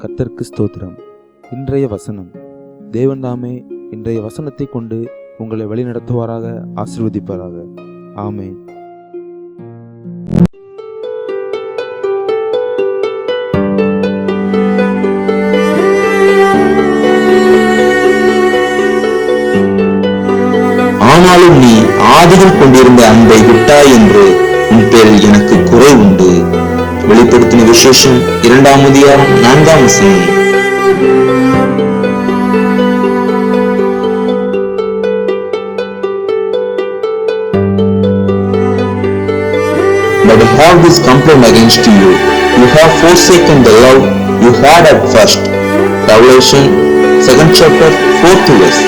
கர்த்தருக்கு ஸ்தோத்திரம். இன்றைய வசனம். தேவன் தாமே இன்றைய வசனத்தை கொண்டு உங்களை வழிநடத்துவாராக, ஆசீர்வதிப்பாராக. ஆமென். ஆனாலும் நீ ஆதியில் கொண்டிருந்த அன்பை விட்டாய் என்று உன் பேரில் எனக்கு குறை உண்டு. வெளிப்படுத்தின விசேஷம் 2ஆம் அதிகாரம் 4ஆம் வசனம். But I have this complaint against you. You have forsaken the love you had at first. Revelation 2nd chapter 4th verse.